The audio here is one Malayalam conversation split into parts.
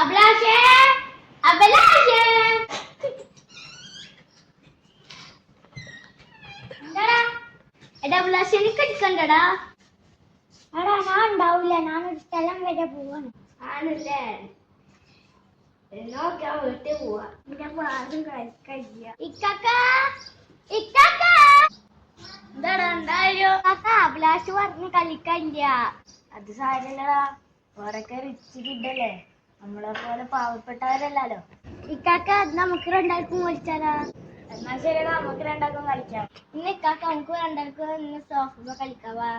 അഭിലാഷേ അഭിലാഷേ എന്താടാ? എടാ അഭിലാഷേ എനിക്ക് എടുക്കണ്ടടാ. എടാ ഞാൻ ഉണ്ടാവില്ല, ഞാനൊരു സ്ഥലം വരെ പോവാണ്. ആണല്ലേ? നോക്കാം വീട്ടിൽ പോവാ. എന്റെ ആരും കഴിക്കില്ല. എന്താടാ എന്തായാലും അഭിലാഷ് പറഞ്ഞ് കളിക്കില്ല. അത് സാരല്ലടാ, ഓരൊക്കെ റിച്ച് കിഡല്ലേ, നമ്മളെ പോലെ പാവപ്പെട്ടവരല്ലോ. ഇക്കാക്ക നമുക്ക് രണ്ടാൾക്കും കളിച്ചാലാ? എന്നാ ശരിടാ, നമുക്ക് രണ്ടാൾക്കും കളിക്കാം. ഇന്ന് ഇക്കാക്ക നമുക്ക് രണ്ടാൾക്കും ഇന്ന് സോഫ കളിക്കാവാ.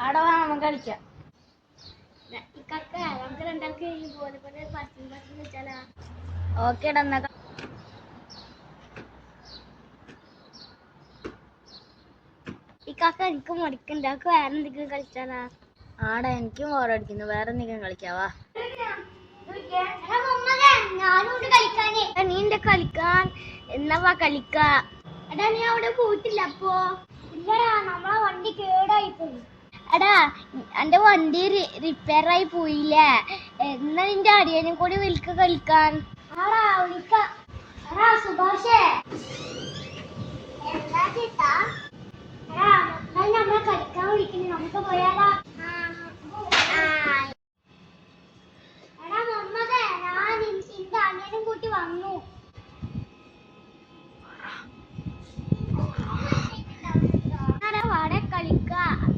ആടെ വാ, നമുക്ക് കളിക്കാം. ഇക്കാക്ക നമുക്ക് രണ്ടാൾക്ക് പോലെ പശു കളിച്ചാലാ? ഓക്കേടാ. എന്നാ ഇക്കാക്ക എനിക്ക് മടിക്കണ്ടാക്ക് വേറെ എന്തെങ്കിലും കളിച്ചാലാ? ആടാ എനിക്കും ബോറടിക്കുന്നു, വേറെ എന്തെങ്കിലും കളിക്കാവാ. നീന്റെ കളിക്കാൻ എന്നവാ കളിക്ക? എടാ നീ അവിടെ പോയിട്ടില്ല അപ്പോ? ഇല്ലടാ, നമ്മളെ വണ്ടി കേടായി പോയി. എടാ എന്റെ വണ്ടി റിപ്പയർ ആയി പോയില്ലേ, എന്നാ നിന്റെ അടിയനും കൂടി വിളിക്ക കളിക്കാൻ. ആടാ വിളിക്ക. എടാ സുഭാഷേ, എന്താ ചേട്ടാ? എടാ നമ്മളെ കളിക്കാൻ വിളിക്കുന്നു, നമുക്ക് പോയാലാ? എടാ മുഹമ്മദേ, ഞാൻ നിന്റെ അനിയനും കൂട്ടി വന്നു. വാടെ കളിക്ക.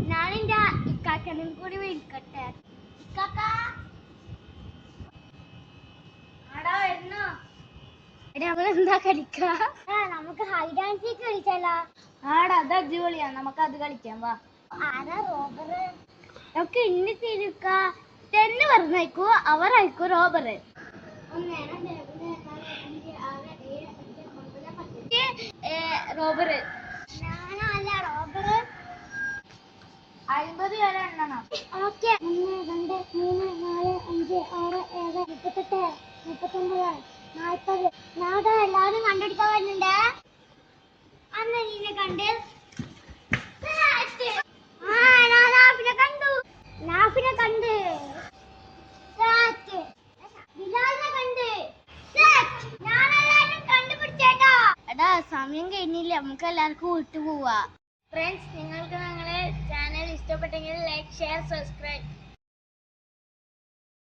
ഞാൻ എന്റെ ഇക്കാക്കനും കൂടി വിളിക്കട്ടെ. ഇക്കാക്ക ആടാ വരുന്നു. നമ്മളെന്താ കളിക്ക? നമുക്ക് ഹൈഡ് ആൻഡ് സീക്ക് കളിച്ചാലോ? ആടാ അത് അടിപൊളിയാ, നമുക്ക് അത് കളിക്കാം വാ. ആരാ റോബർ? നമുക്ക് ഇന്ന് തിരുക്ക തന്നെ പറഞ്ഞേക്കൂ, അവർ അയക്കൂ റോബർ. റോബർ ഞാനല്ല റോബർ. 50 വരെ എണ്ണണം. ഓക്കെ. 1 2 3 4 5 6 7 38 39 40. നാടാ എല്ലാവരും കണ്ടെടുക്കാൻ വരുന്നുണ്ട്. അന്ന് നിന്നെ കണ്ട് നാഫിനെ കണ്ട് ബിലാലിനെ കണ്ട് ഞാനെല്ലാരും കണ്ടുപിടിച്ചേട്ടോ. എടാ സമയം കഴിഞ്ഞില്ല, നമുക്ക് എല്ലാവർക്കും വിട്ടു പോവാ. ഫ്രണ്ട്സ്, നിങ്ങൾക്ക് ഞങ്ങളെ ചാനൽ ഇഷ്ടപ്പെട്ടെങ്കിൽ ലൈക്ക്, ഷെയർ, സബ്സ്ക്രൈബ്.